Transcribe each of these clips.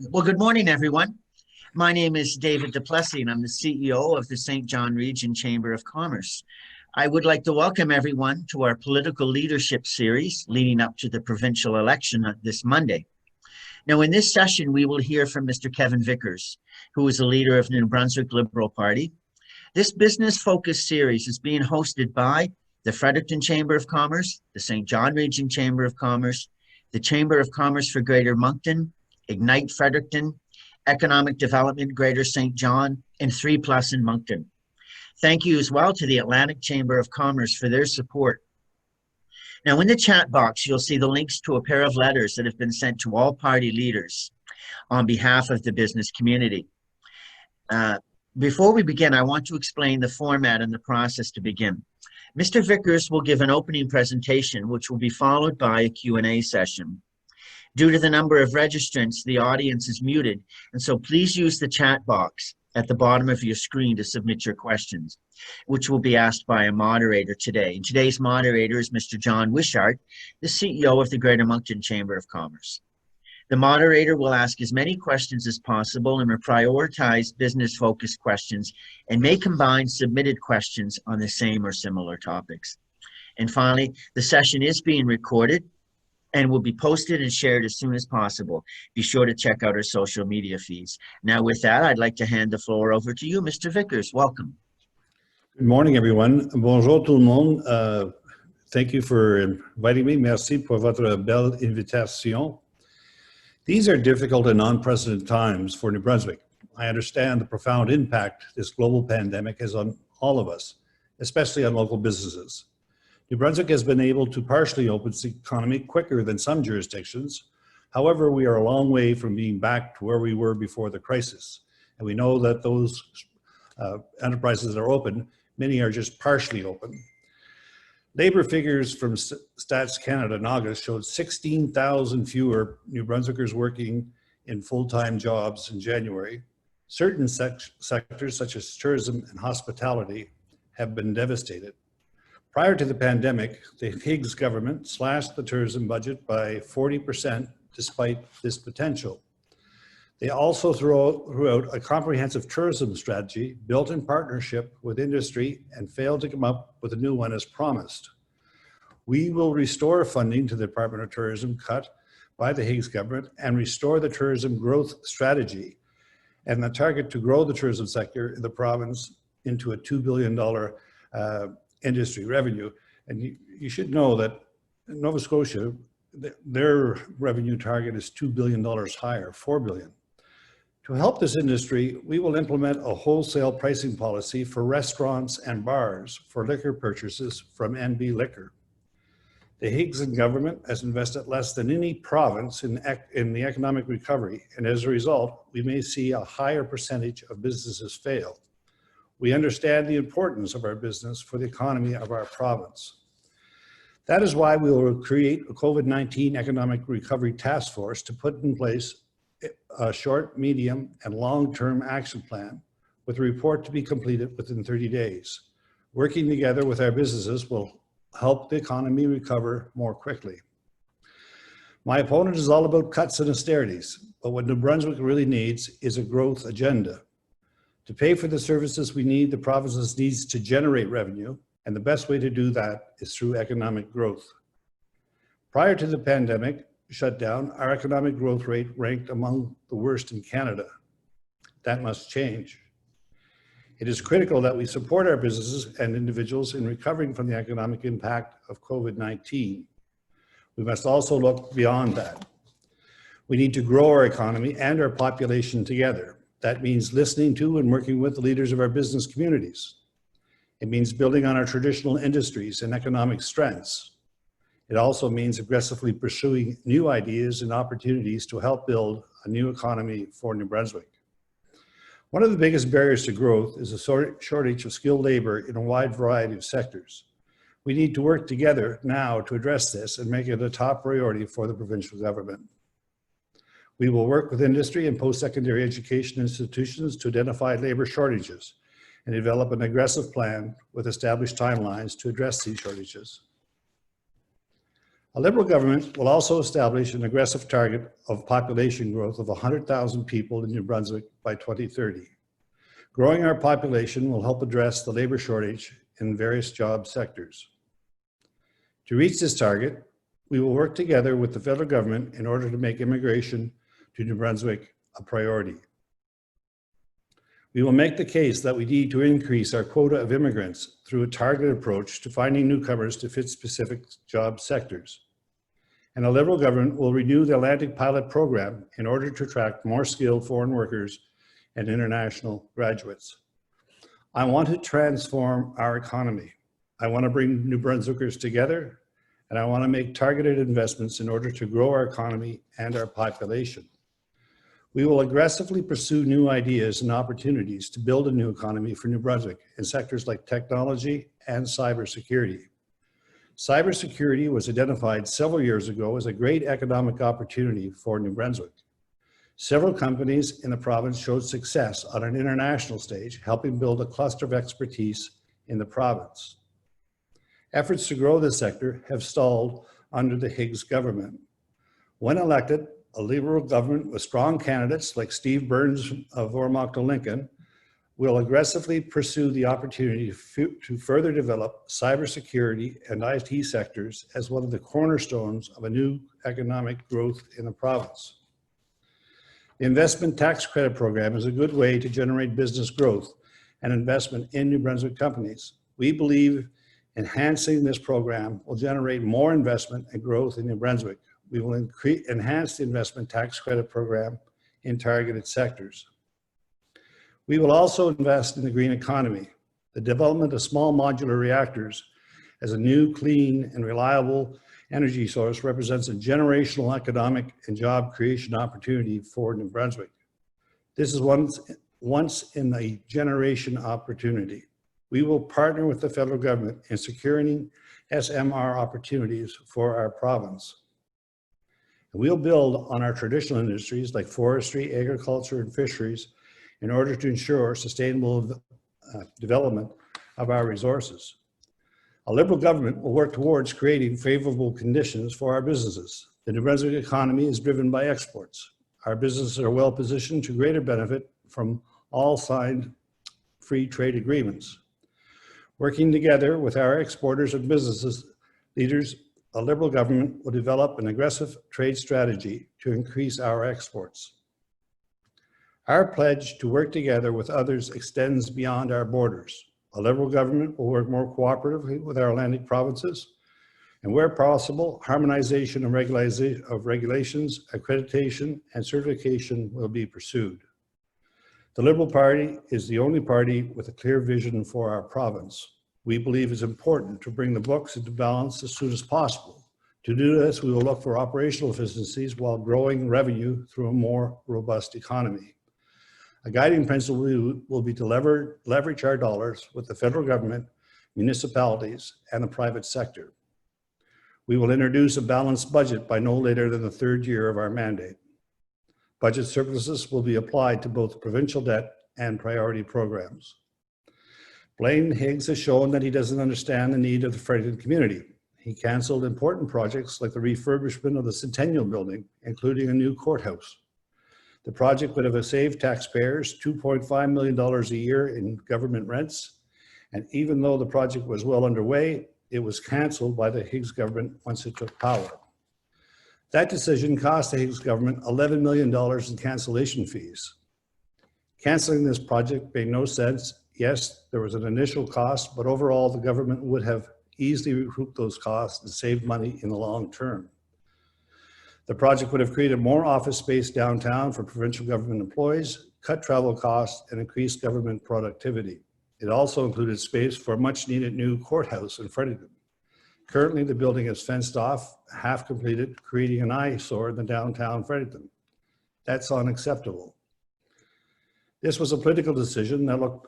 Well, good morning, everyone. My name is David Duplessis, and I'm the CEO of the St. John Region Chamber of Commerce. I would like to welcome everyone to our political leadership series leading up to the provincial election this Monday. Now, in this session, we will hear from Mr. Kevin Vickers, who is the leader of the New Brunswick Liberal Party. This business-focused series is being hosted by the Fredericton Chamber of Commerce, the St. John Region Chamber of Commerce, the Chamber of Commerce for Greater Moncton, Ignite Fredericton, Economic Development Greater St. John, and 3+ in Moncton. Thank you as well to the Atlantic Chamber of Commerce for their support. Now, in the chat box, you'll see the links to a pair of letters that have been sent to all party leaders on behalf of the business community. Before we begin, I want to explain the format and the process to begin. Mr. Vickers will give an opening presentation, which will be followed by a Q&A session. Due to the number of registrants, the audience is muted, and so please use the chat box at the bottom of your screen to submit your questions, which will be asked by a moderator today. And today's moderator is Mr. John Wishart, the CEO of the Greater Moncton Chamber of Commerce. The moderator will ask as many questions as possible and will prioritize business-focused questions and may combine submitted questions on the same or similar topics. And finally, the session is being recorded and will be posted and shared as soon as possible. Be sure to check out our social media feeds. Now with that, I'd like to hand the floor over to you, Mr. Vickers. Welcome. Good morning, everyone. Bonjour tout le monde. Thank you for inviting me. Merci pour votre belle invitation. These are difficult and unprecedented times for New Brunswick. I understand the profound impact this global pandemic has on all of us, especially on local businesses. New Brunswick has been able to partially open its economy quicker than some jurisdictions. However, we are a long way from being back to where we were before the crisis. And we know that those enterprises that are open, many are just partially open. Labor figures from Stats Canada in August showed 16,000 fewer New Brunswickers working in full-time jobs in January. Certain sectors, such as tourism and hospitality, have been devastated. Prior to the pandemic, the Higgs government slashed the tourism budget by 40% despite this potential. They also threw out a comprehensive tourism strategy built in partnership with industry and failed to come up with a new one as promised. We will restore funding to the Department of Tourism cut by the Higgs government and restore the tourism growth strategy and the target to grow the tourism sector in the province into a $2 billion industry revenue. And you should know that in Nova Scotia, their revenue target is $2 billion higher, $4 billion. To help this industry, we will implement a wholesale pricing policy for restaurants and bars for liquor purchases from NB Liquor. The Higgs government has invested less than any province in the economic recovery, and as a result, we may see a higher percentage of businesses fail. We understand the importance of our business for the economy of our province. That is why we will create a COVID-19 economic recovery task force to put in place a short, medium, and long-term action plan with a report to be completed within 30 days. Working together with our businesses will help the economy recover more quickly. My opponent is all about cuts and austerities, but what New Brunswick really needs is a growth agenda. To pay for the services we need, the province needs to generate revenue, and the best way to do that is through economic growth. Prior to the pandemic shutdown, our economic growth rate ranked among the worst in Canada. That must change. It is critical that we support our businesses and individuals in recovering from the economic impact of COVID-19. We must also look beyond that. We need to grow our economy and our population together. That means listening to and working with the leaders of our business communities. It means building on our traditional industries and economic strengths. It also means aggressively pursuing new ideas and opportunities to help build a new economy for New Brunswick. One of the biggest barriers to growth is a shortage of skilled labor in a wide variety of sectors. We need to work together now to address this and make it a top priority for the provincial government. We will work with industry and post-secondary education institutions to identify labor shortages and develop an aggressive plan with established timelines to address these shortages. A Liberal government will also establish an aggressive target of population growth of 100,000 people in New Brunswick by 2030. Growing our population will help address the labor shortage in various job sectors. To reach this target, we will work together with the federal government in order to make immigration to New Brunswick a priority. We will make the case that we need to increase our quota of immigrants through a targeted approach to finding newcomers to fit specific job sectors. And a Liberal government will renew the Atlantic Pilot Program in order to attract more skilled foreign workers and international graduates. I want to transform our economy. I want to bring New Brunswickers together, and I want to make targeted investments in order to grow our economy and our population. We will aggressively pursue new ideas and opportunities to build a new economy for New Brunswick in sectors like technology and cybersecurity. Cybersecurity was identified several years ago as a great economic opportunity for New Brunswick. Several companies in the province showed success on an international stage, helping build a cluster of expertise in the province. Efforts to grow this sector have stalled under the Higgs government. When elected, a Liberal government with strong candidates like Steve Burns of Oromocto-Lincoln will aggressively pursue the opportunity to further develop cybersecurity and IT sectors as one of the cornerstones of a new economic growth in the province. The Investment Tax Credit Program is a good way to generate business growth and investment in New Brunswick companies. We believe enhancing this program will generate more investment and growth in New Brunswick. We will enhance the Investment Tax Credit Program in targeted sectors. We will also invest in the green economy. The development of small modular reactors as a new, clean, and reliable energy source represents a generational economic and job creation opportunity for New Brunswick. This is once in a generation opportunity. We will partner with the federal government in securing SMR opportunities for our province. We'll build on our traditional industries like forestry, agriculture, and fisheries in order to ensure sustainable development of our resources. A Liberal government will work towards creating favorable conditions for our businesses. The New Brunswick economy is driven by exports. Our businesses are well positioned to greater benefit from all signed free trade agreements. Working together with our exporters and businesses leaders, a Liberal government will develop an aggressive trade strategy to increase our exports. Our pledge to work together with others extends beyond our borders. A Liberal government will work more cooperatively with our Atlantic provinces, and where possible, harmonization of regulations, accreditation, and certification will be pursued. The Liberal Party is the only party with a clear vision for our province. We believe it's important to bring the books into balance as soon as possible. To do this, we will look for operational efficiencies while growing revenue through a more robust economy. A guiding principle will be to leverage our dollars with the federal government, municipalities, and the private sector. We will introduce a balanced budget by no later than the third year of our mandate. Budget surpluses will be applied to both provincial debt and priority programs. Blaine Higgs has shown that he doesn't understand the need of the Fredericton community. He canceled important projects like the refurbishment of the Centennial Building, including a new courthouse. The project would have saved taxpayers $2.5 million a year in government rents, and even though the project was well underway, it was canceled by the Higgs government once it took power. That decision cost the Higgs government $11 million in cancellation fees. Canceling this project made no sense. Yes, there was an initial cost, but overall the government would have easily recouped those costs and saved money in the long term. The project would have created more office space downtown for provincial government employees, cut travel costs, and increased government productivity. It also included space for a much needed new courthouse in Fredericton. Currently, the building is fenced off, half completed, creating an eyesore in the downtown Fredericton. That's unacceptable. This was a political decision that looked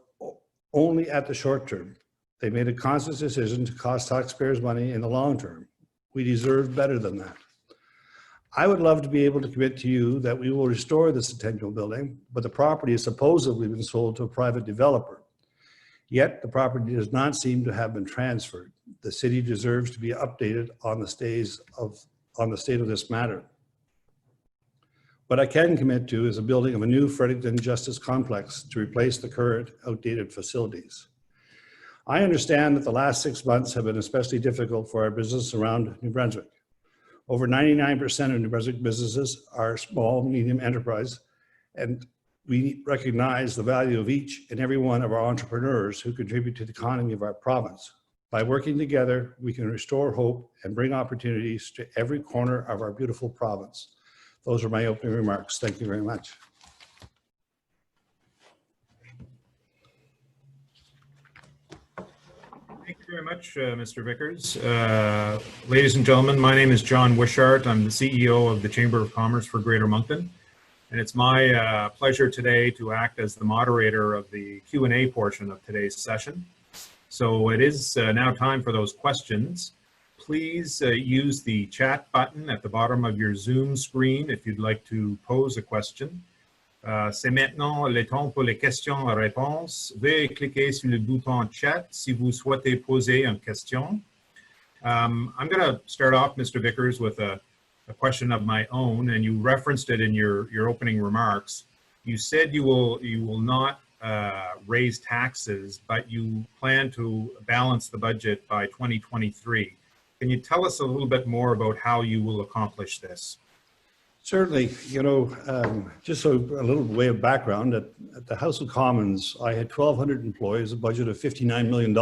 only at the short term. They made a conscious decision to cost taxpayers money in the long term. We deserve better than that. I would love to be able to commit to you that we will restore the Centennial Building, but the property has supposedly been sold to a private developer. Yet the property does not seem to have been transferred. The city deserves to be updated on the state of this matter. What I can commit to is a building of a new Fredericton Justice Complex to replace the current outdated facilities. I understand that the last 6 months have been especially difficult for our business around New Brunswick. Over 99% of New Brunswick businesses are small, medium enterprise, and we recognize the value of each and every one of our entrepreneurs who contribute to the economy of our province. By working together, we can restore hope and bring opportunities to every corner of our beautiful province. Those are my opening remarks. Thank you very much. Thank you very much, Mr. Vickers. Ladies and gentlemen, my name is John Wishart. I'm the CEO of the Chamber of Commerce for Greater Moncton. And it's my pleasure today to act as the moderator of the Q&A portion of today's session. So it is now time for those questions. Please use the chat button at the bottom of your Zoom screen if you'd like to pose a question. C'est maintenant le temps pour les questions et réponses. Veuillez cliquer sur le bouton chat si vous souhaitez poser une question. I'm going to start off, Mr. Vickers, with a question of my own, and you referenced it in your opening remarks. You said you will not raise taxes, but you plan to balance the budget by 2023. Can you tell us a little bit more about how you will accomplish this? Certainly. You know, just so a little way of background, at the House of Commons, I had 1,200 employees, a budget of $59 million.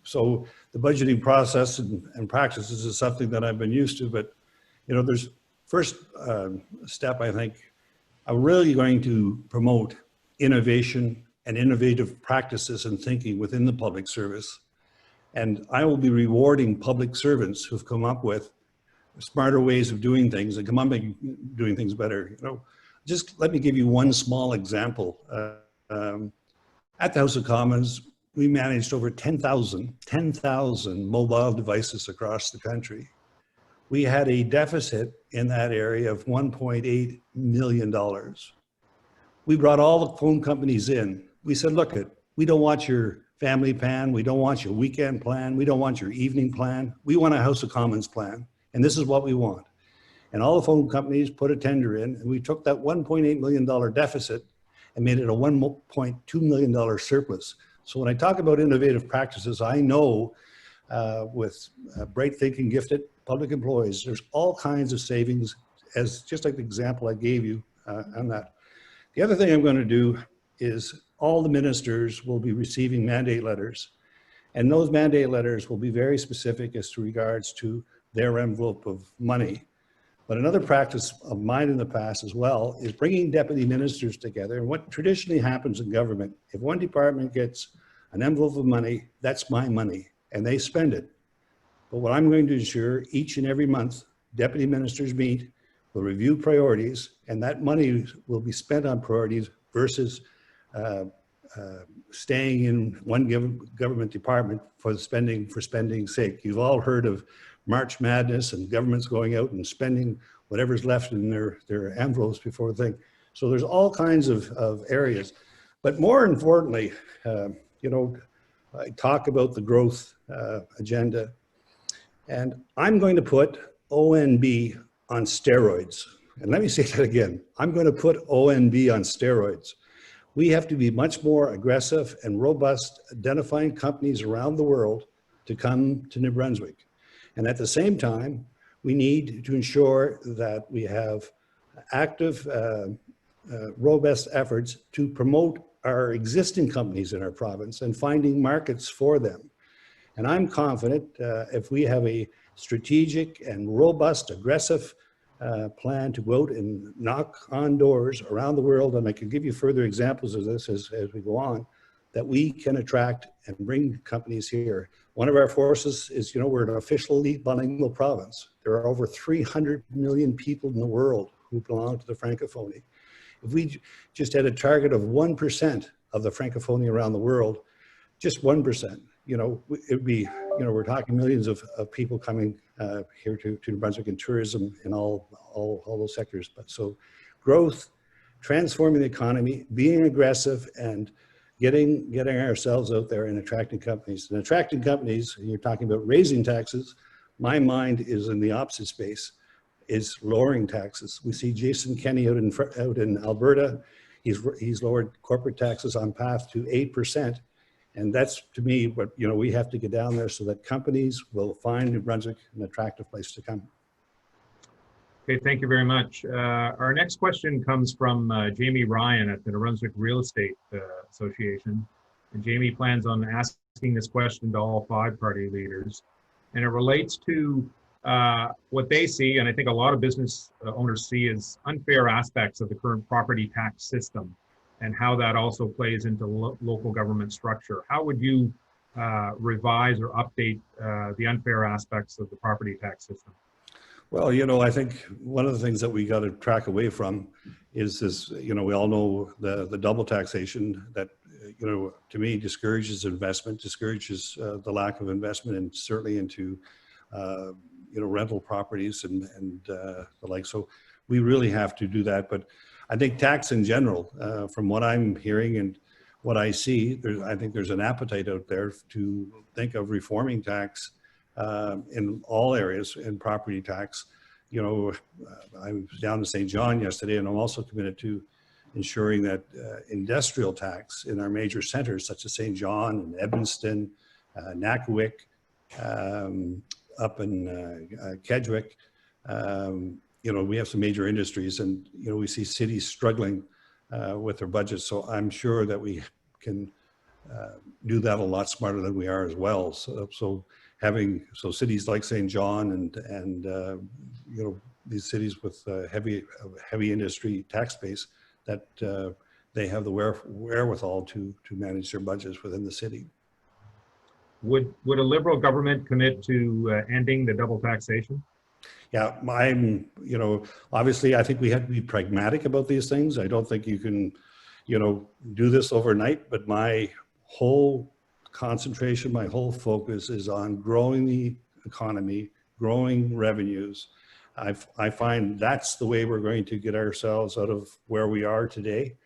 So the budgeting process and practices is something that I've been used to, but you know, there's first step, I think, I'm really going to promote innovation and innovative practices and thinking within the public service. And I will be rewarding public servants who've come up with smarter ways of doing things and come up with doing things better. You know, just let me give you one small example. At the House of Commons, we managed over 10,000 mobile devices across the country. We had a deficit in that area of $1.8 million. We brought all the phone companies in. We said, look, we don't want your family plan. We don't want your weekend plan. We don't want your evening plan. We want a House of Commons plan. And this is what we want. And all the phone companies put a tender in, and we took that $1.8 million deficit and made it a $1.2 million surplus. So when I talk about innovative practices, I know with bright thinking, gifted public employees, there's all kinds of savings, as just like the example I gave you on that. The other thing I'm going to do is all the ministers will be receiving mandate letters, and those mandate letters will be very specific as to regards to their envelope of money. But another practice of mine in the past as well is bringing deputy ministers together. And what traditionally happens in government, if one department gets an envelope of money, that's my money, and they spend it. But what I'm going to ensure each and every month, deputy ministers meet, will review priorities, and that money will be spent on priorities versus staying in one government department for spending's sake. You've all heard of March Madness and governments going out and spending whatever's left in their envelopes before the thing. So there's all kinds of areas. But more importantly, you know, I talk about the growth agenda, and I'm going to put ONB on steroids. And let me say that again. I'm going to put ONB on steroids. We have to be much more aggressive and robust, identifying companies around the world to come to New Brunswick. And at the same time, we need to ensure that we have active, robust efforts to promote our existing companies in our province and finding markets for them. And I'm confident if we have a strategic and robust, aggressive plan to go out and knock on doors around the world, and I can give you further examples of this as we go on, that we can attract and bring companies here. One of our forces is, you know, we're an officially bilingual province. There are over 300 million people in the world who belong to the Francophonie. If we just had a target of 1% of the Francophonie around the world, just 1%, you know, it'd be, you know, we're talking millions of people coming here to New Brunswick in tourism in all those sectors. But so growth, transforming the economy, being aggressive, and getting ourselves out there and attracting companies. And attracting companies, you're talking about raising taxes, my mind is in the opposite space, is lowering taxes. We see Jason Kenney out in Alberta. He's lowered corporate taxes on path to 8%. And that's, to me, what we have to get down there so that companies will find New Brunswick an attractive place to come. Okay, thank you very much. Our next question comes from Jamie Ryan at the New Brunswick Real Estate Association. And Jamie plans on asking this question to all 5 party leaders. And it relates to what they see, and I think a lot of business owners see, as unfair aspects of the current property tax system and how that also plays into local government structure. How would you revise or update the unfair aspects of the property tax system? Well, I think one of the things that we got to track away from is this, we all know the double taxation that, to me discourages investment, discourages the lack of investment, and certainly into, rental properties and the like. So we really have to do that. But I think tax in general, from what I'm hearing and what I see, I think there's an appetite out there to think of reforming tax in all areas in property tax. I was down in St. John yesterday, and I'm also committed to ensuring that industrial tax in our major centers, such as St. John and Evanston, Nakawik, up in Kedgwick, we have some major industries, and we see cities struggling with their budgets. So I'm sure that we can do that a lot smarter than we are as well. So cities like St. John and these cities with heavy industry tax base, that they have the wherewithal to manage their budgets within the city. Would a Liberal government commit to ending the double taxation? Yeah, obviously I think we have to be pragmatic about these things. I don't think you can, do this overnight, but my whole concentration, my whole focus is on growing the economy, growing revenues. I find that's the way we're going to get ourselves out of where we are today.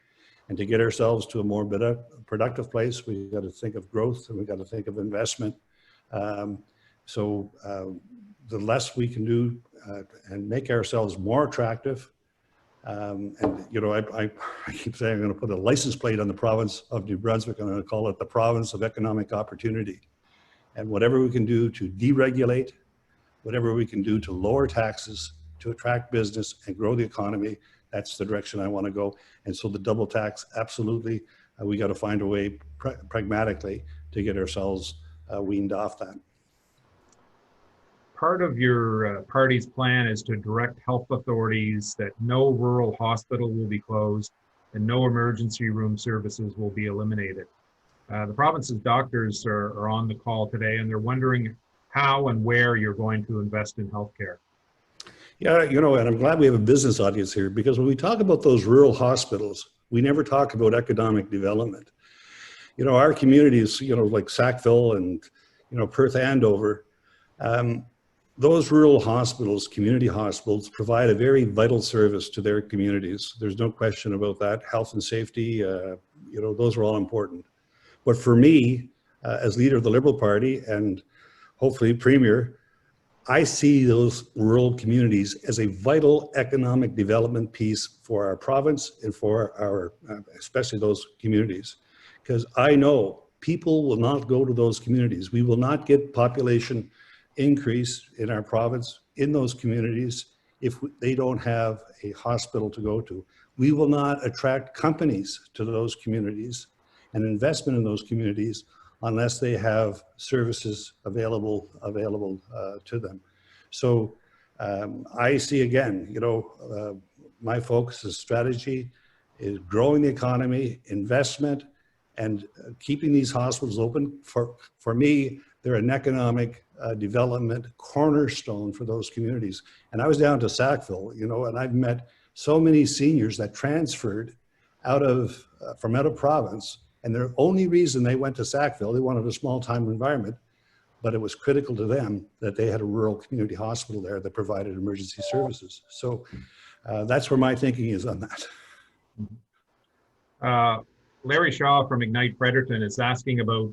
And to get ourselves to a more productive place, we've got to think of growth, and we've got to think of investment. So the less we can do and make ourselves more attractive. And, I keep saying I'm going to put a license plate on the province of New Brunswick. I'm going to call it the province of economic opportunity. And whatever we can do to deregulate, whatever we can do to lower taxes, to attract business and grow the economy, that's the direction I want to go. And so the double tax, absolutely, we got to find a way pragmatically to get ourselves weaned off that. Part of your party's plan is to direct health authorities that no rural hospital will be closed and no emergency room services will be eliminated. The province's doctors are on the call today, and they're wondering how and where you're going to invest in healthcare. Yeah, and I'm glad we have a business audience here, because when we talk about those rural hospitals, we never talk about economic development. Our communities, like Sackville and, Perth Andover, those rural hospitals, community hospitals, provide a very vital service to their communities. There's no question about that. Health and safety, those are all important. But for me, as leader of the Liberal Party and hopefully Premier, I see those rural communities as a vital economic development piece for our province and for our, especially those communities. Because I know people will not go to those communities. We will not get population increase in our province in those communities if they don't have a hospital to go to. We will not attract companies to those communities and investment in those communities unless they have services available to them. So I see again, my focus is strategy, is growing the economy, investment, and keeping these hospitals open. For me, they're an economic development cornerstone for those communities. And I was down to Sackville, and I've met so many seniors that transferred from out of province, and the only reason they went to Sackville, they wanted a small time environment, but it was critical to them that they had a rural community hospital there that provided emergency services. So that's where my thinking is on that. Larry Shaw from Ignite Fredericton is asking about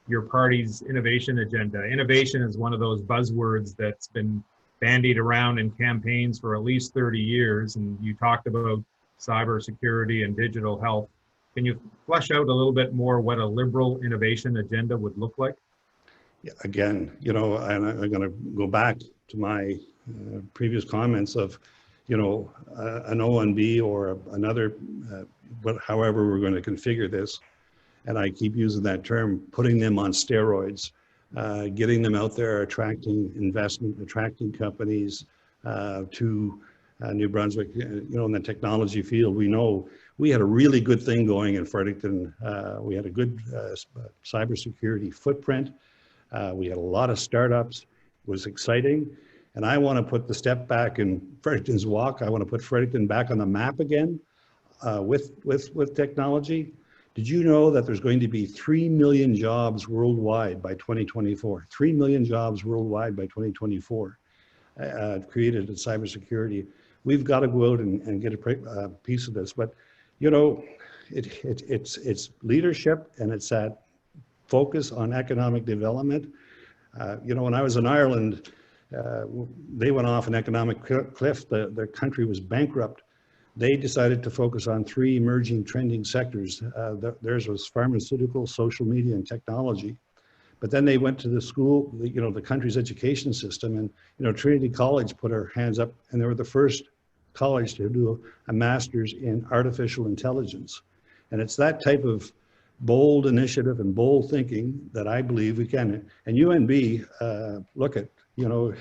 your party's innovation agenda. Innovation is one of those buzzwords that's been bandied around in campaigns for at least 30 years. And you talked about cybersecurity and digital health. Can you flesh out a little bit more what a liberal innovation agenda would look like? Yeah, again, you know, and I'm going to go back to my previous comments of, you know, an O&B or another, but however we're going to configure this. And I keep using that term, putting them on steroids, getting them out there, attracting investment, attracting companies to New Brunswick. You know, in the technology field, we know we had a really good thing going in Fredericton. We had a good cybersecurity footprint. We had a lot of startups. It was exciting. And I want to put the step back in Fredericton's walk. I want to put Fredericton back on the map again with technology. Did you know that there's going to be 3 million jobs worldwide by 2024? 3 million jobs worldwide by 2024 created in cybersecurity. We've got to go out and get a piece of this. But, you know, it's leadership, and it's that focus on economic development. You know, when I was in Ireland, they went off an economic cliff. Their country was bankrupt. They decided to focus on 3 emerging trending sectors. Theirs was pharmaceutical, social media, and technology. But then they went to the school, you know, the country's education system, and, you know, Trinity College put their hands up, and they were the first college to do a master's in artificial intelligence. And it's that type of bold initiative and bold thinking that I believe we can. And UNB, look at, you know,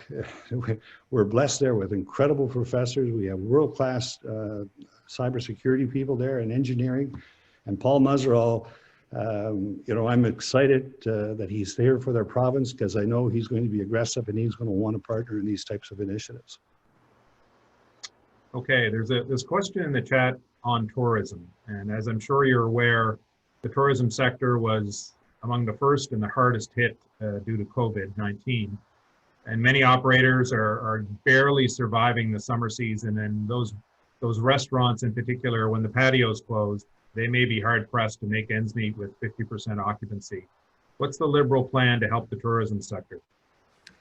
we're blessed there with incredible professors. We have world-class cybersecurity people there and engineering. And Paul Muzzerall, you know, I'm excited that he's there for their province, because I know he's going to be aggressive and he's going to want to partner in these types of initiatives. Okay, there's this question in the chat on tourism. And as I'm sure you're aware, the tourism sector was among the first and the hardest hit due to COVID-19. And many operators are barely surviving the summer season, and those restaurants in particular, when the patios closed, they may be hard pressed to make ends meet with 50% occupancy. What's the Liberal plan to help the tourism sector?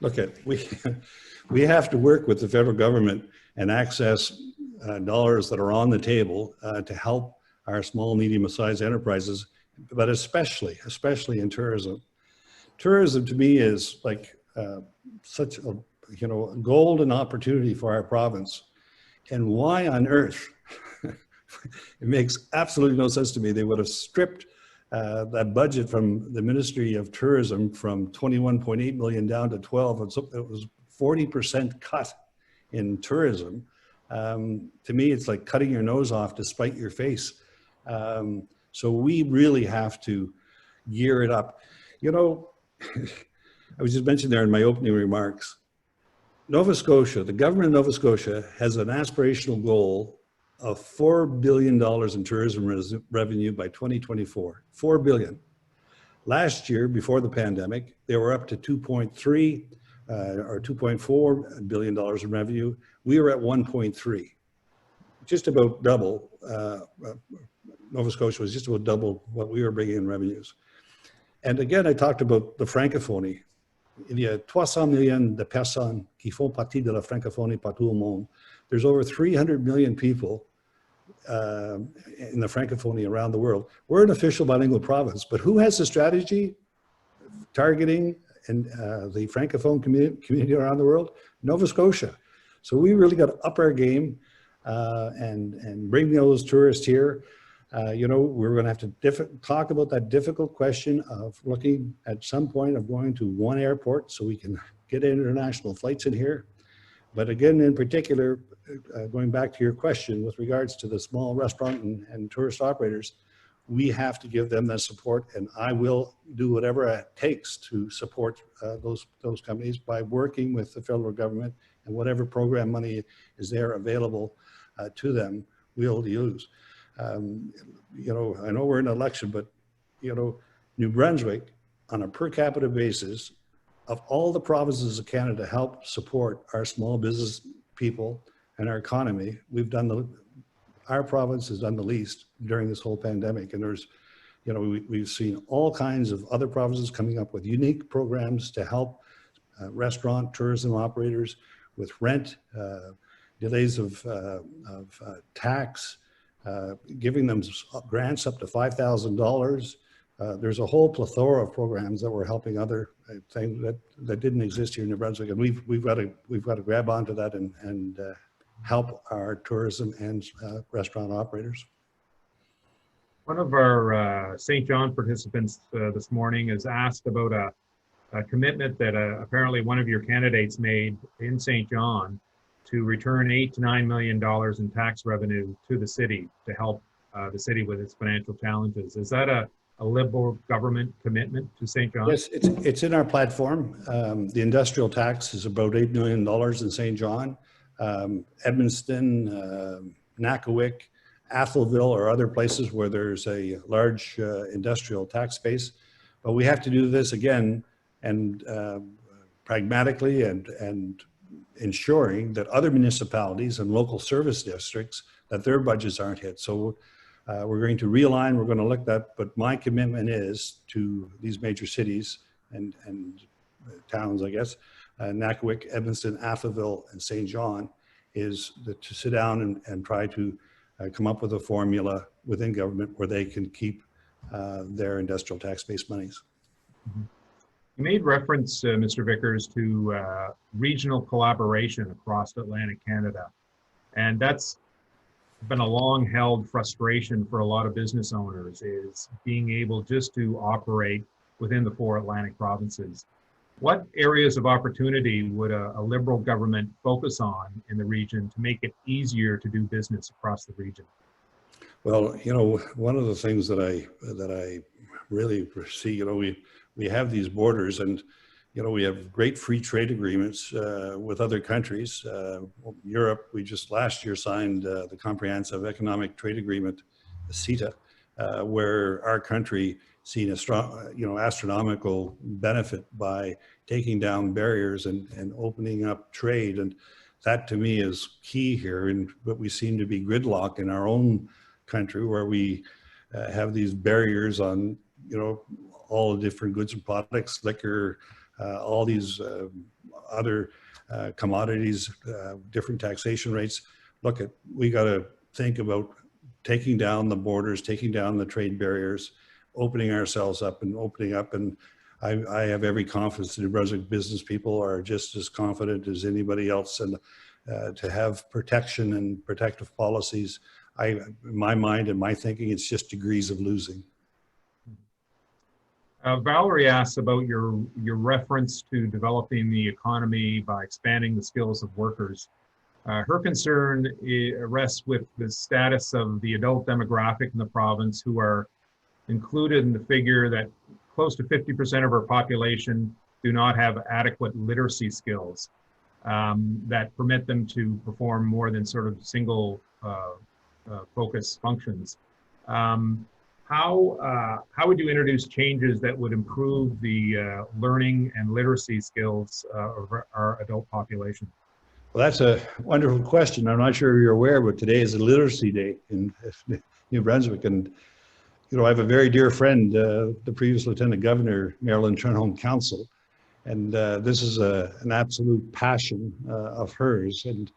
Look, we have to work with the federal government and access dollars that are on the table to help our small, medium-sized enterprises, but especially in tourism. Tourism to me is like such a, you know, golden opportunity for our province. And why on earth, it makes absolutely no sense to me, they would have stripped that budget from the Ministry of Tourism from 21.8 million down to 12. It was 40% cut in tourism. To me, it's like cutting your nose off to spite your face. So we really have to gear it up. You know, I was just mentioning there in my opening remarks, Nova Scotia, the government of Nova Scotia has an aspirational goal of $4 billion in tourism revenue by 2024, $4 billion. Last year, before the pandemic, they were up to 2.3 or $2.4 billion in revenue. We were at 1.3, just about double. Nova Scotia was just about double what we were bringing in revenues. And again, I talked about the francophonie. Il y a 300 millions de personnes qui font partie de la francophonie partout au monde. There's over 300 million people in the francophonie around the world. We're an official bilingual province, but who has the strategy targeting the francophone community around the world? Nova Scotia. So we really got to up our game and bring those tourists here. You know, we're going to have to talk about that difficult question of looking at some point of going to one airport so we can get international flights in here. But again, in particular, going back to your question with regards to the small restaurant and tourist operators, we have to give them that support, and I will do whatever it takes to support those companies by working with the federal government, and whatever program money is there available to them, we'll use. You know, I know we're in an election, but, you know, New Brunswick, on a per capita basis, of all the provinces of Canada help support our small business people and our economy, our province has done the least during this whole pandemic. And there's, You know, we've seen all kinds of other provinces coming up with unique programs to help restaurant, tourism operators with rent, delays of tax, giving them grants up to $5,000. There's a whole plethora of programs that were helping other things that didn't exist here in New Brunswick, and we've got to grab onto that and help our tourism and restaurant operators. One of our St. John participants this morning has asked about a commitment that apparently one of your candidates made in St. John to return $8 to $9 million in tax revenue to the city to help the city with its financial challenges. Is that a Liberal government commitment to St. John? Yes, it's in our platform. The industrial tax is about $8 million in St. John. Edmundston, Nakawik, Atholville are other places where there's a large industrial tax base. But we have to do this again and pragmatically and ensuring that other municipalities and local service districts, that their budgets aren't hit. So we're going to realign, we're going to look at that, but my commitment is to these major cities and towns, I guess, Nakawik, Edmundston, Atholville, and St. John, is to sit down and try to come up with a formula within government where they can keep their industrial tax-based monies. Mm-hmm. You made reference, Mr. Vickers, to regional collaboration across Atlantic Canada, and that's been a long-held frustration for a lot of business owners, is being able just to operate within the 4 Atlantic provinces. What areas of opportunity would a Liberal government focus on in the region to make it easier to do business across the region? Well, you know, one of the things that I really see, you know, we have these borders, and you know, we have great free trade agreements with other countries. Europe, we just last year signed the Comprehensive Economic Trade Agreement, CETA, where our country seen a strong, you know, astronomical benefit by taking down barriers and opening up trade. And that to me is key here. And but we seem to be gridlocked in our own country, where we have these barriers on, you know, all the different goods and products, liquor, all these other commodities, different taxation rates. Look, we got to think about taking down the borders, taking down the trade barriers, opening ourselves up and opening up. And I have every confidence that New Brunswick business people are just as confident as anybody else, and to have protection and protective policies. In my mind and my thinking, it's just degrees of losing. Valerie asks about your reference to developing the economy by expanding the skills of workers. Her concern rests with the status of the adult demographic in the province, who are included in the figure that close to 50% of our population do not have adequate literacy skills that permit them to perform more than sort of single focus functions. How would you introduce changes that would improve the learning and literacy skills of our adult population? Well, that's a wonderful question. I'm not sure you're aware, but today is a literacy day in New Brunswick. And, you know, I have a very dear friend, the previous Lieutenant Governor, Marilyn Trenholm Council. And this is an absolute passion of hers. And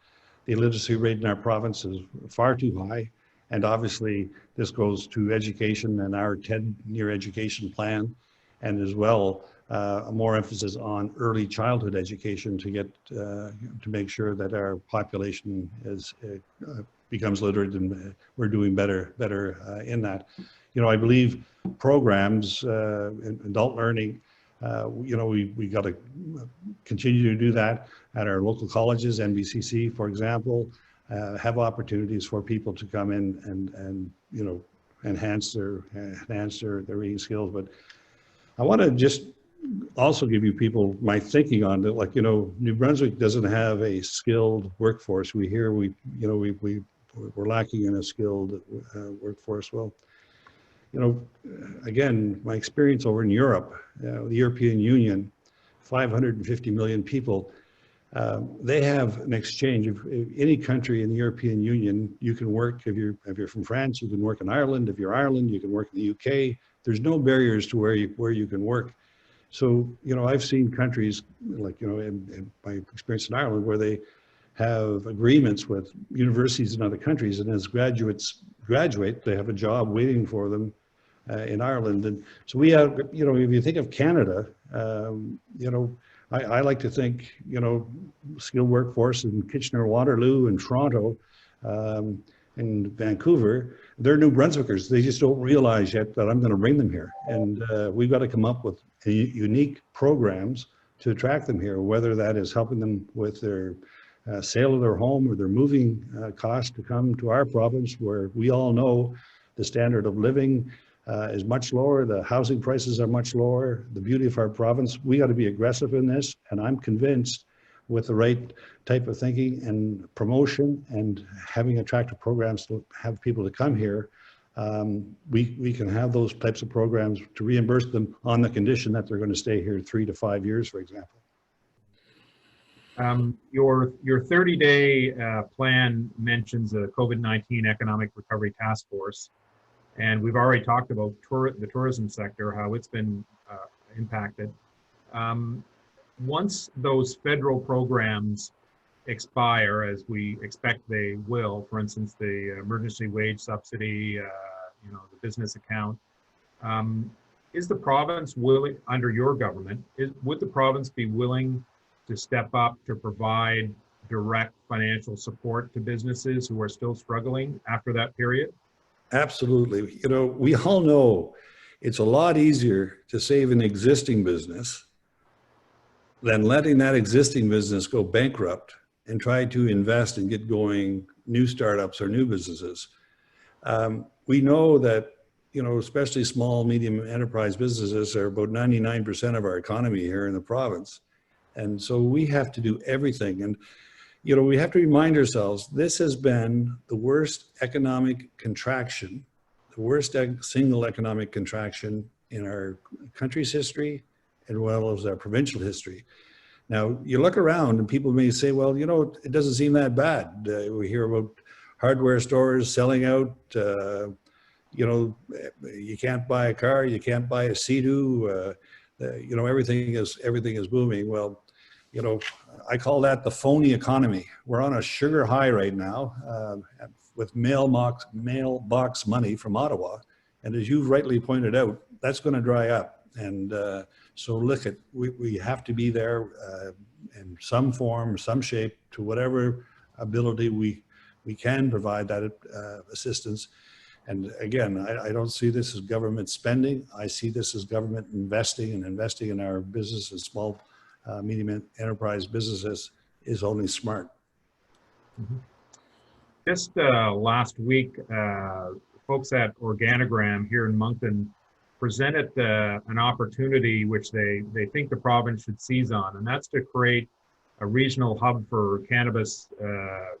the literacy rate in our province is far too high. And obviously, this goes to education and our 10-year education plan, and as well, more emphasis on early childhood education to get to make sure that our population becomes literate, and we're doing better in that. You know, I believe programs in adult learning. You know, we got to continue to do that at our local colleges, NBCC, for example. Have opportunities for people to come in and you know, enhance their reading skills. But I want to just also give you people my thinking on it. Like, you know, New Brunswick doesn't have a skilled workforce. We're lacking in a skilled workforce. Well, you know, again, my experience over in Europe, the European Union, 550 million people. They have an exchange. If any country in the European Union, you can work. If you're from France, you can work in Ireland. If you're Ireland, you can work in the UK. There's no barriers to where you can work. So, you know, I've seen countries like, you know, in my experience in Ireland, where they have agreements with universities in other countries, and as graduates graduate, they have a job waiting for them in Ireland. And so we have, you know, if you think of Canada, you know, I like to think, you know, skilled workforce in Kitchener, Waterloo, and Toronto, and Vancouver, they're New Brunswickers. They just don't realize yet that I'm going to bring them here. And we've got to come up with unique programs to attract them here, whether that is helping them with their sale of their home or their moving cost to come to our province, where we all know the standard of living is much lower. The housing prices are much lower. The beauty of our province, we got to be aggressive in this. And I'm convinced with the right type of thinking and promotion and having attractive programs to have people to come here, we can have those types of programs to reimburse them on the condition that they're going to stay here 3 to 5 years, for example. Your 30-day plan mentions a COVID-19 Economic Recovery Task Force, and we've already talked about the tourism sector, how it's been impacted. Once those federal programs expire, as we expect they will, for instance, the emergency wage subsidy, you know, the business account, is the province willing, under your government, would the province be willing to step up to provide direct financial support to businesses who are still struggling after that period? Absolutely. You know, we all know it's a lot easier to save an existing business than letting that existing business go bankrupt and try to invest and get going new startups or new businesses. We know that, you know, especially small, medium enterprise businesses are about 99% of our economy here in the province. And so we have to do everything. And, you know, we have to remind ourselves, this has been the worst economic contraction, the worst single economic contraction in our country's history, as well as our provincial history. Now, you look around and people may say, well, you know, it doesn't seem that bad. We hear about hardware stores selling out. You know, you can't buy a car, you can't buy a Sea-Doo. You know, everything is booming. Well, you know, I call that the phony economy. We're on a sugar high right now with mailbox money from Ottawa. And as you've rightly pointed out, that's going to dry up. And so look, we have to be there in some form, some shape, to whatever ability we can provide that assistance. And again, I don't see this as government spending. I see this as government investing, and investing in our business and small, medium enterprise businesses is only smart. Mm-hmm. Just last week, folks at Organogram here in Moncton presented an opportunity which they think the province should seize on, and that's to create a regional hub for cannabis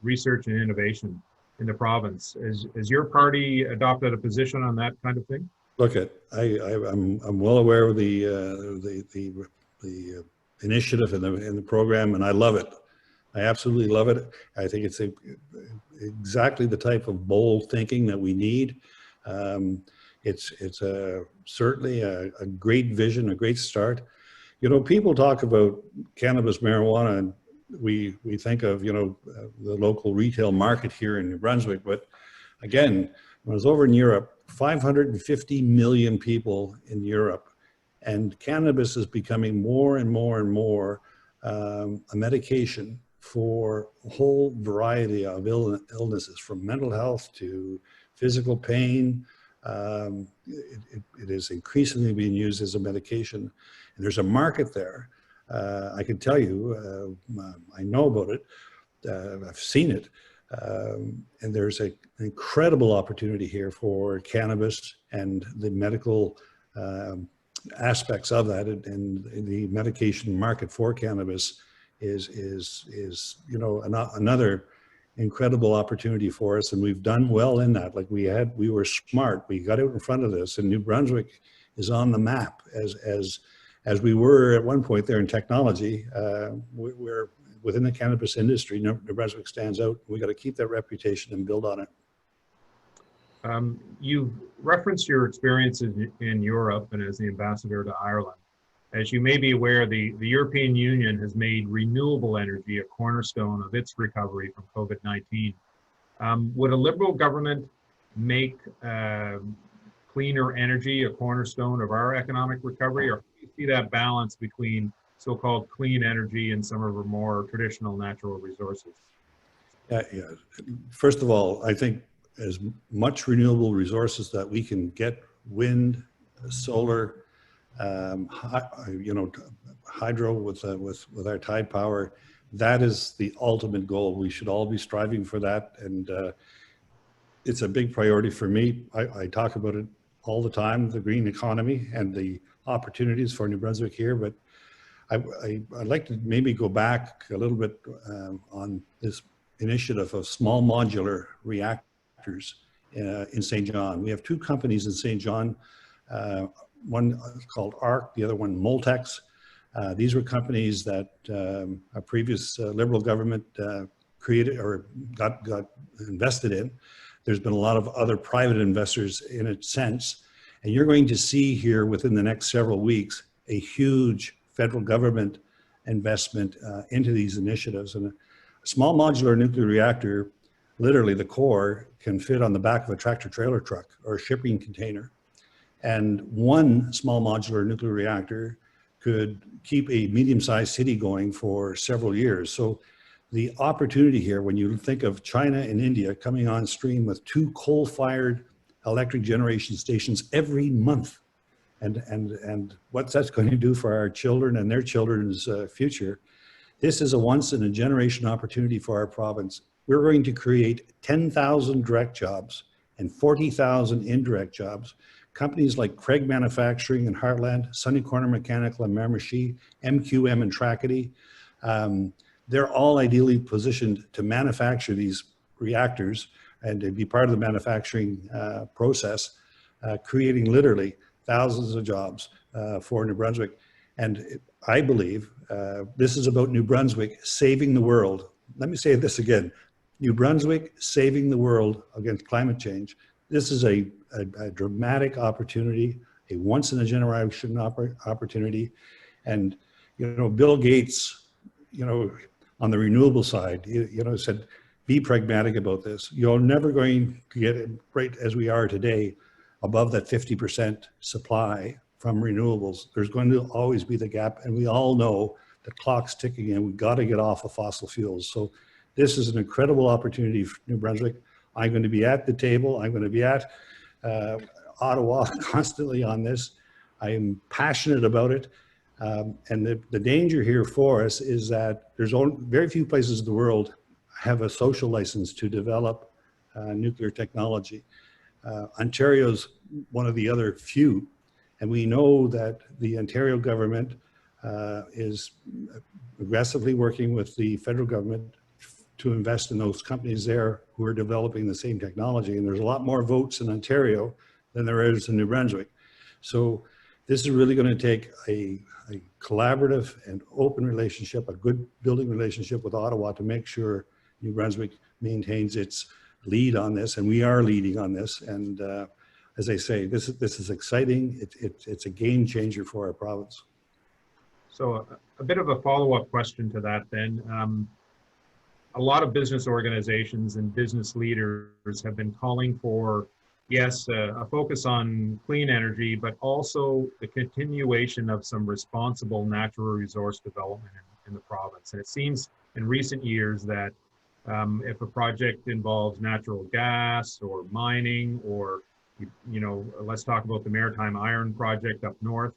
research and innovation in the province. Has your party adopted a position on that kind of thing? Look, I'm well aware of the initiative and the program, and I love it. I absolutely love it. I think it's exactly the type of bold thinking that we need. It's certainly a great vision, a great start. You know, people talk about cannabis, marijuana, and we think of, you know, the local retail market here in New Brunswick. But again, when I was over in Europe, 550 million people in Europe, and cannabis is becoming more and more and more a medication for a whole variety of illnesses, from mental health to physical pain. It is increasingly being used as a medication, and there's a market there. I can tell you, I know about it, I've seen it, and there's an incredible opportunity here for cannabis and the medical aspects of that, and the medication market for cannabis is you know, another incredible opportunity for us, and we've done well in that. Like we were smart. We got out in front of this, and New Brunswick is on the map as we were at one point there in technology. We're within the cannabis industry, New Brunswick stands out. We got to keep that reputation and build on it. You've referenced your experiences in Europe and as the ambassador to Ireland. As you may be aware, the European Union has made renewable energy a cornerstone of its recovery from COVID-19. Would a Liberal government make cleaner energy a cornerstone of our economic recovery, or do you see that balance between so-called clean energy and some of our more traditional natural resources? Yeah. First of all, I think as much renewable resources that we can get, wind, solar, hydro with our tide power, that is the ultimate goal. We should all be striving for that, and it's a big priority for me. I talk about it all the time, the green economy and the opportunities for New Brunswick here, but I'd like to maybe go back a little bit on this initiative of small modular reactors in St. John. We have two companies in St. John, one called ARC, the other one Moltex. These were companies that a previous Liberal government created or got invested in. There's been a lot of other private investors in it since, and you're going to see here within the next several weeks a huge federal government investment into these initiatives. And a small modular nuclear reactor, literally the core, can fit on the back of a tractor trailer truck or a shipping container. And one small modular nuclear reactor could keep a medium-sized city going for several years. So the opportunity here, when you think of China and India coming on stream with 2 coal-fired electric generation stations every month, and what that's going to do for our children and their children's future, this is a once-in-a-generation opportunity for our province. We're going to create 10,000 direct jobs and 40,000 indirect jobs. Companies like Craig Manufacturing in Heartland, Sunny Corner Mechanical in Miramichi, MQM and Tracadie, they're all ideally positioned to manufacture these reactors and to be part of the manufacturing process, creating literally thousands of jobs for New Brunswick. And I believe this is about New Brunswick saving the world. Let me say this again, New Brunswick saving the world against climate change. This is a dramatic opportunity, a once in a generation opportunity. And, Bill Gates, on the renewable side, said, be pragmatic about this. You're never going to get it right as we are today above that 50% supply from renewables. There's going to always be the gap. And we all know the clock's ticking and we've got to get off of fossil fuels. So this is an incredible opportunity for New Brunswick. I'm going to be at the table. I'm going to be at Ottawa constantly on this. I am passionate about it. And the danger here for us is that there's very few places in the world have a social license to develop nuclear technology. Ontario's one of the other few, and we know that the Ontario government is aggressively working with the federal government to invest in those companies there who are developing the same technology. And there's a lot more votes in Ontario than there is in New Brunswick. So this is really going to take a collaborative and open relationship, a good building relationship with Ottawa to make sure New Brunswick maintains its lead on this, and we are leading on this. And as I say, this is exciting. It's a game changer for our province. So a bit of a follow-up question to that then. A lot of business organizations and business leaders have been calling for, yes, a focus on clean energy, but also the continuation of some responsible natural resource development in the province. And it seems in recent years that if a project involves natural gas or mining or, let's talk about the Maritime Iron Project up north,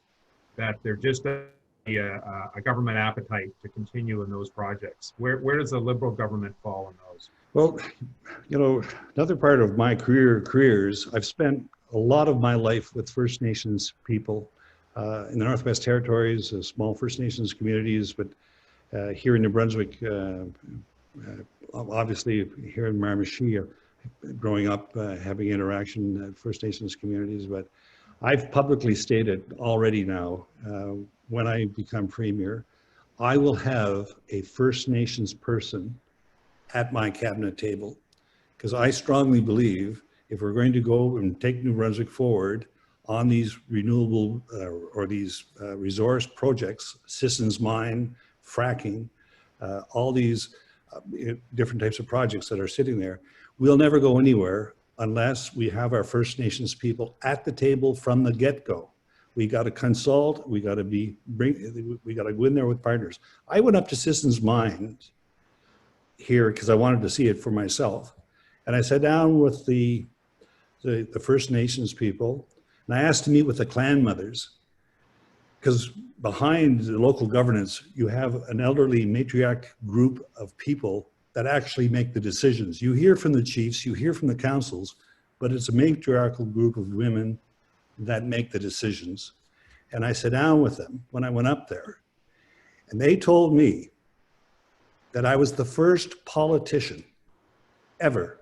that there just a government appetite to continue in those projects. Where does the Liberal government fall in those? Well, another part of my careers, I've spent a lot of my life with First Nations people in the Northwest Territories, small First Nations communities, but here in New Brunswick, obviously here in Miramichi, growing up, having interaction at First Nations communities. But I've publicly stated already now, when I become Premier, I will have a First Nations person at my cabinet table, because I strongly believe if we're going to go and take New Brunswick forward on these renewable or these resource projects, Sissons Mine, fracking, all these different types of projects that are sitting there, we'll never go anywhere unless we have our First Nations people at the table from the get-go. We got to consult. We got to we got to go in there with partners. I went up to Sissons Mine here because I wanted to see it for myself, and I sat down with the First Nations people, and I asked to meet with the clan mothers, because behind the local governance, you have an elderly matriarch group of people that actually make the decisions. You hear from the chiefs, you hear from the councils, but it's a matriarchal group of women that make the decisions. And I sat down with them when I went up there, and they told me that I was the first politician ever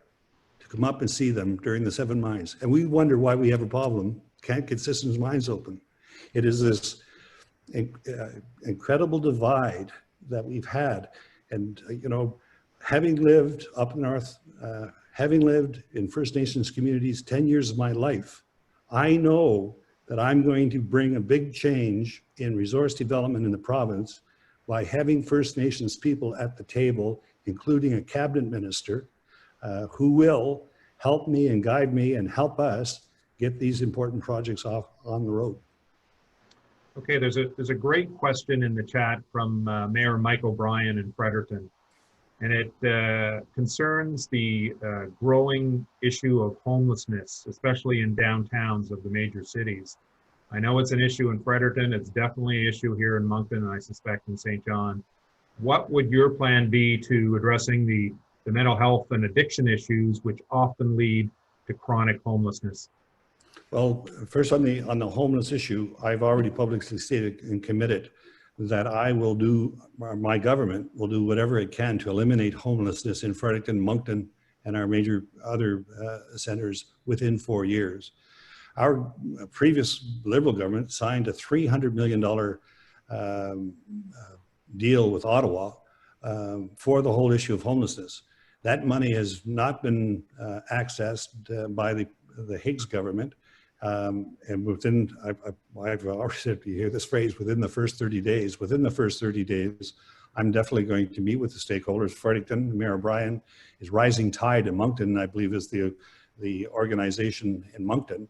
to come up and see them during the 7 mines. And we wonder why we have a problem, can't get Sissons Mines open. It is this incredible divide that we've had. And, you know, having lived up north, having lived in First Nations communities 10 years of my life, I know that I'm going to bring a big change in resource development in the province by having First Nations people at the table, including a cabinet minister, who will help me and guide me and help us get these important projects off on the road. Okay, there's a great question in the chat from Mayor Mike O'Brien in Fredericton, and it concerns the growing issue of homelessness, especially in downtowns of the major cities. I know it's an issue in Fredericton. It's definitely an issue here in Moncton, and I suspect in St. John. What would your plan be to addressing the mental health and addiction issues, which often lead to chronic homelessness? Well, first on the homeless issue, I've already publicly stated and committed that I will do, my government will do whatever it can to eliminate homelessness in Fredericton, Moncton, and our major other centers within 4 years. Our previous Liberal government signed a $300 million deal with Ottawa for the whole issue of homelessness. That money has not been accessed by the Higgs government. And within, I've already said, you hear this phrase, within the first 30 days, I'm definitely going to meet with the stakeholders. Fredericton, Mayor O'Brien is Rising Tide in Moncton, I believe is the organization in Moncton.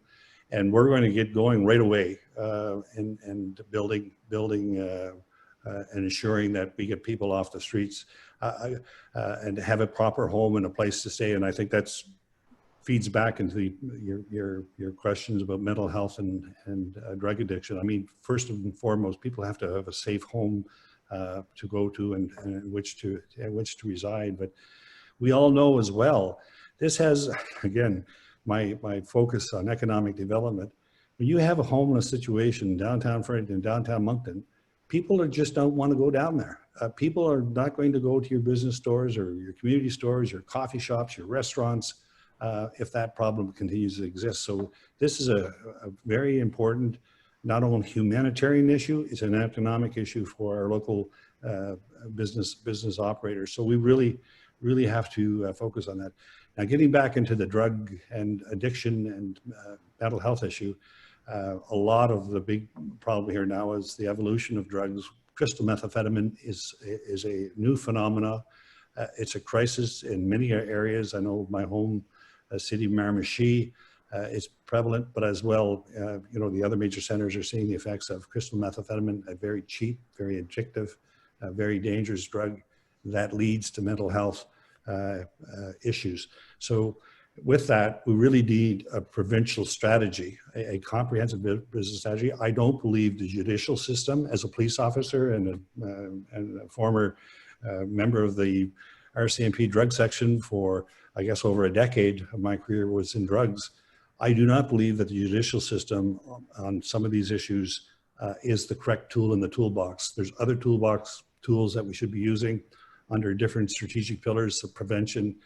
And we're going to get going right away and building and ensuring that we get people off the streets and have a proper home and a place to stay. And I think that's feeds back into your questions about mental health and drug addiction. I mean, first and foremost, people have to have a safe home to go to and in which to reside. But we all know as well, this has, again, my focus on economic development. When you have a homeless situation in downtown Fredericton, downtown Moncton, people just don't want to go down there. People are not going to go to your business stores or your community stores, your coffee shops, your restaurants, if that problem continues to exist. So this is a very important, not only humanitarian issue, it's an economic issue for our local business operators. So we really have to focus on that. Now, getting back into the drug and addiction and mental health issue, a lot of the big problem here now is the evolution of drugs. Crystal methamphetamine is a new phenomena. It's a crisis in many areas. I know my home city, Miramichi, is prevalent, but as well, you know, the other major centers are seeing the effects of crystal methamphetamine, a very cheap, very addictive, very dangerous drug that leads to mental health issues. So with that, we really need a provincial strategy, a comprehensive business strategy. I don't believe the judicial system, as a police officer and a former member of the RCMP drug section for, I guess, over a decade of my career was in drugs. I do not believe that the judicial system on some of these issues is the correct tool in the toolbox. There's other tools that we should be using under different strategic pillars. The prevention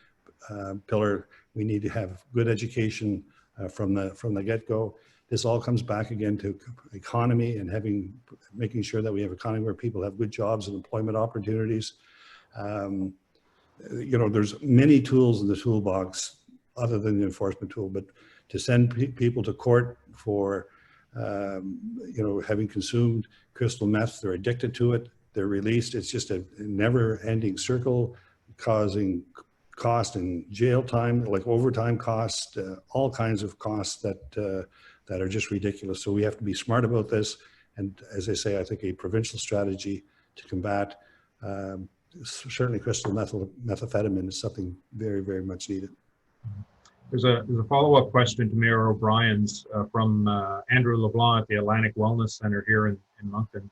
pillar, we need to have good education from the get-go. This all comes back again to economy and making sure that we have an economy where people have good jobs and employment opportunities. You know, there's many tools in the toolbox other than the enforcement tool, but to send people to court for, you know, having consumed crystal meth, they're addicted to it, they're released. It's just a never-ending circle, causing cost and jail time, like overtime costs, all kinds of costs that are just ridiculous. So we have to be smart about this. And as I say, I think a provincial strategy to combat certainly crystal methamphetamine is something very, very much needed. There's a follow-up question to Mayor O'Brien's from Andrew LeBlanc at the Atlantic Wellness Center here in Moncton.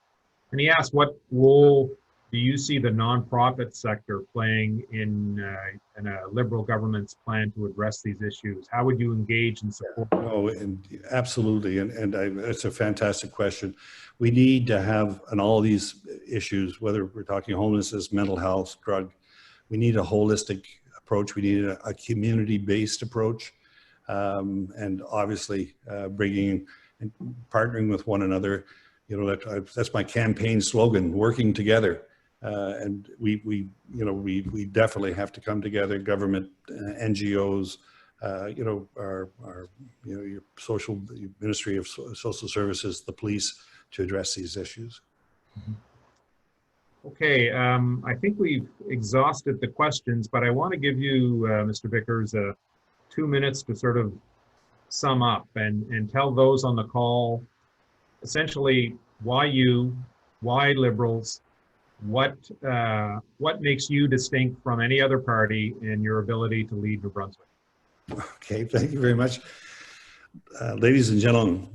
And he asked, what role do you see the nonprofit sector playing in a Liberal government's plan to address these issues? How would you engage and support? Oh, and absolutely, it's a fantastic question. We need to have, on all these issues, whether we're talking homelessness, mental health, drug, we need a holistic approach. We need a community-based approach, and obviously bringing and partnering with one another. You know, that's my campaign slogan: working together. And we definitely have to come together. Government, NGOs, you know, your Ministry of Social Services, the police, to address these issues. Okay, I think we've exhausted the questions, but I want to give you, Mr. Vickers, 2 minutes to sort of sum up and tell those on the call essentially why you, why Liberals, what makes you distinct from any other party in your ability to lead New Brunswick. Okay, thank you very much. Ladies and gentlemen,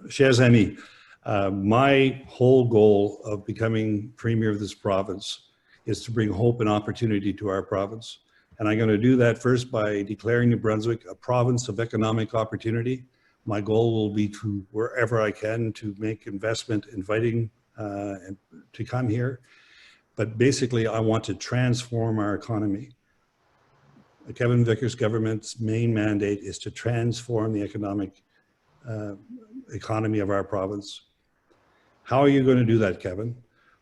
chers amis, my whole goal of becoming Premier of this province is to bring hope and opportunity to our province. And I'm going to do that first by declaring New Brunswick a province of economic opportunity. My goal will be to, wherever I can, to make investment, inviting to come here. But basically, I want to transform our economy. The Kevin Vickers government's main mandate is to transform the economy of our province. How are you going to do that, Kevin?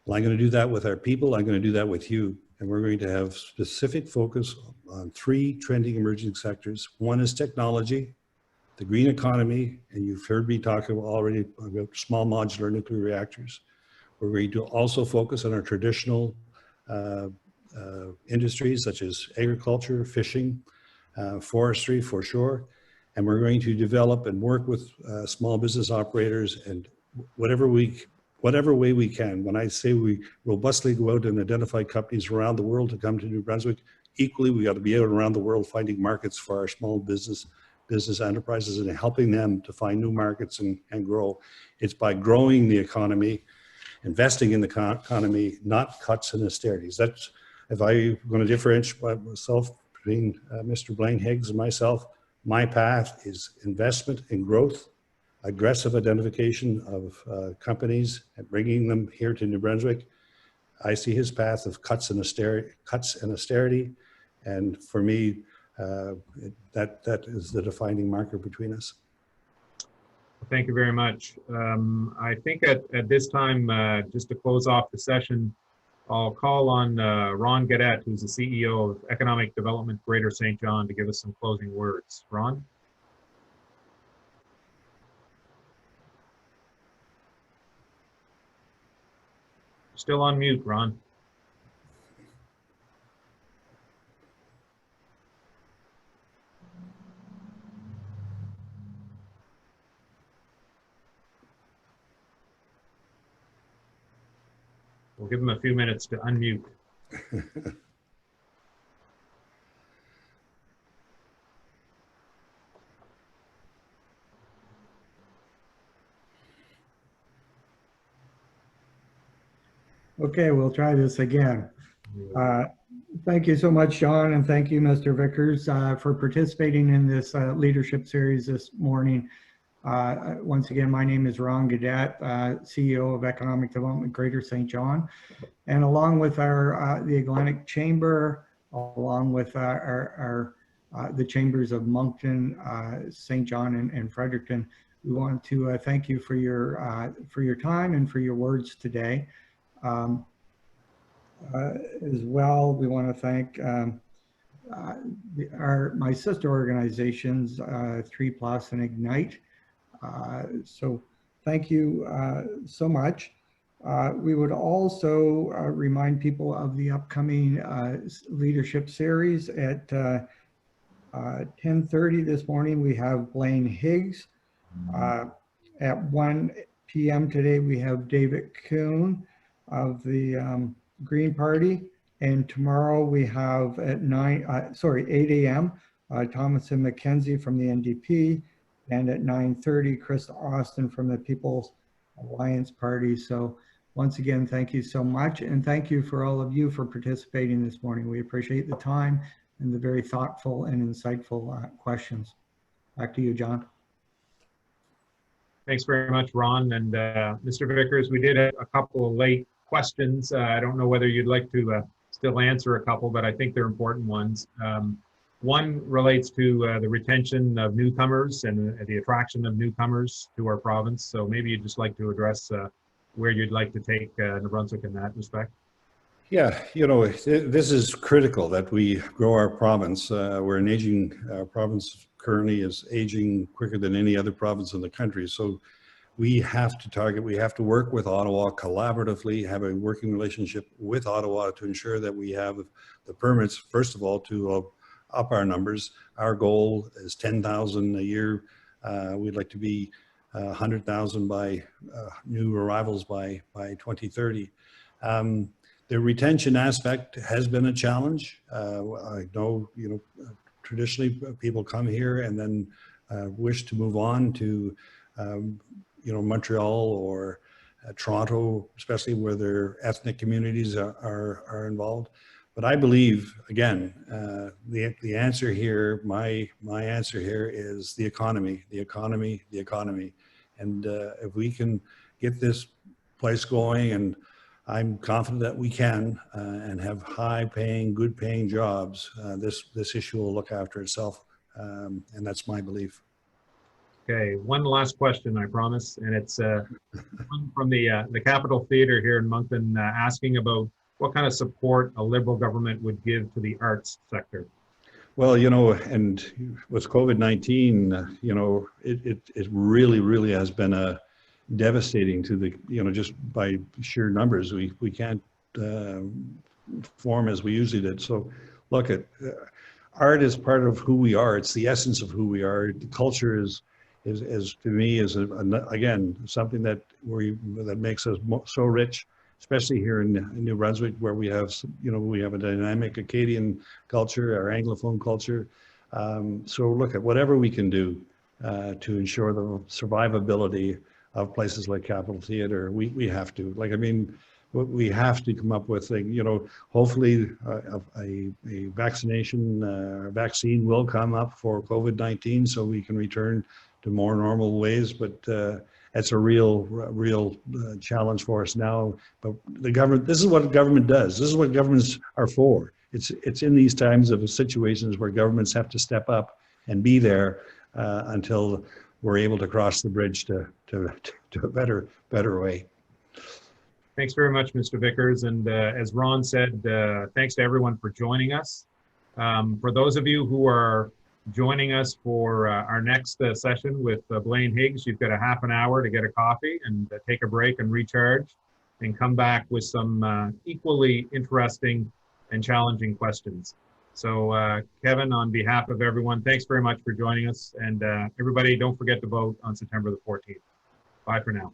Well, I'm going to do that with our people. I'm going to do that with you. And we're going to have specific focus on 3 trending emerging sectors. One is technology, the green economy, and you've heard me talk already about small modular nuclear reactors. We're going to also focus on our traditional industries such as agriculture, fishing, forestry for sure. And we're going to develop and work with small business operators and whatever way we can. When I say we robustly go out and identify companies around the world to come to New Brunswick, equally we got to be out around the world finding markets for our small business enterprises and helping them to find new markets and grow. It's by growing the economy, investing in the economy, not cuts and austerities. That's, if I'm going to differentiate myself between Mr. Blaine Higgs and myself, my path is investment in growth, aggressive identification of companies and bringing them here to New Brunswick. I see his path of cuts and austerity. And for me, that is the defining marker between us. Thank you very much. I think at this time, just to close off the session, I'll call on Ron Gaudette, who's the CEO of Economic Development Greater St. John, to give us some closing words. Ron? Still on mute, Ron. We'll give him a few minutes to unmute. Okay, we'll try this again. Thank you so much, John, and thank you, Mr. Vickers, for participating in this leadership series this morning. Once again, my name is Ron Gaudette, CEO of Economic Development Greater St. John. And along with the Atlantic Chamber, along with our the chambers of Moncton, St. John, and Fredericton. We want to thank you for your time and for your words today. As well, we want to thank my sister organizations, 3+ and Ignite. So thank you so much. We would also remind people of the upcoming leadership series at 10:30 this morning. We have Blaine Higgs. At 1 p.m. today, we have David Kuhn of the Green Party. And tomorrow we have at 8 a.m. Thomas and McKenzie from the NDP. And at 9:30, Chris Austin from the People's Alliance Party. So once again, thank you so much. And thank you for all of you for participating this morning. We appreciate the time and the very thoughtful and insightful questions. Back to you, John. Thanks very much, Ron. And Mr. Vickers, we did have a couple of late questions. I don't know whether you'd like to still answer a couple, but I think they're important ones. One relates to the retention of newcomers and the attraction of newcomers to our province. So maybe you'd just like to address where you'd like to take New Brunswick in that respect. Yeah, you know, this is critical that we grow our province. We're an aging province, currently is aging quicker than any other province in the country. So we have to target, we have to work with Ottawa collaboratively, have a working relationship with Ottawa to ensure that we have the permits, first of all, to up our numbers. Our goal is 10,000 a year. We'd like to be 100,000 by new arrivals by 2030. The retention aspect has been a challenge. I know, you know, traditionally people come here and then wish to move on to, you know, Montreal or Toronto, especially where their ethnic communities are involved. But I believe, again, the answer here, my answer here is the economy. And if we can get this place going, and I'm confident that we can, and have high-paying, good-paying jobs, this issue will look after itself, and that's my belief. Okay, one last question, I promise, and it's one from the Capitol Theatre here in Moncton, asking about what kind of support a Liberal government would give to the arts sector. Well, you know, and with COVID-19, you know, it really has been devastating to the, you know, just by sheer numbers, we can't form as we usually did. So look, art is part of who we are. It's the essence of who we are. The culture is to me again something that makes us so rich, especially here in New Brunswick, where we have, you know, we have a dynamic Acadian culture, our Anglophone culture. So look at whatever we can do to ensure the survivability of places like Capitol Theatre. We have to, like, I mean, we have to come up with, you know, hopefully a vaccine will come up for COVID-19 so we can return to more normal ways, but it's a real challenge for us now. But the government, this is what government does. This is what governments are for. It's in these times of situations where governments have to step up and be there until we're able to cross the bridge to a better way. Thanks very much, Mr. Vickers. And as Ron said, thanks to everyone for joining us. For those of you who are joining us for our next session with Blaine Higgs, you've got a half an hour to get a coffee and take a break and recharge and come back with some equally interesting and challenging questions. So Kevin, on behalf of everyone, thanks very much for joining us. And everybody, don't forget to vote on September the 14th. Bye for now.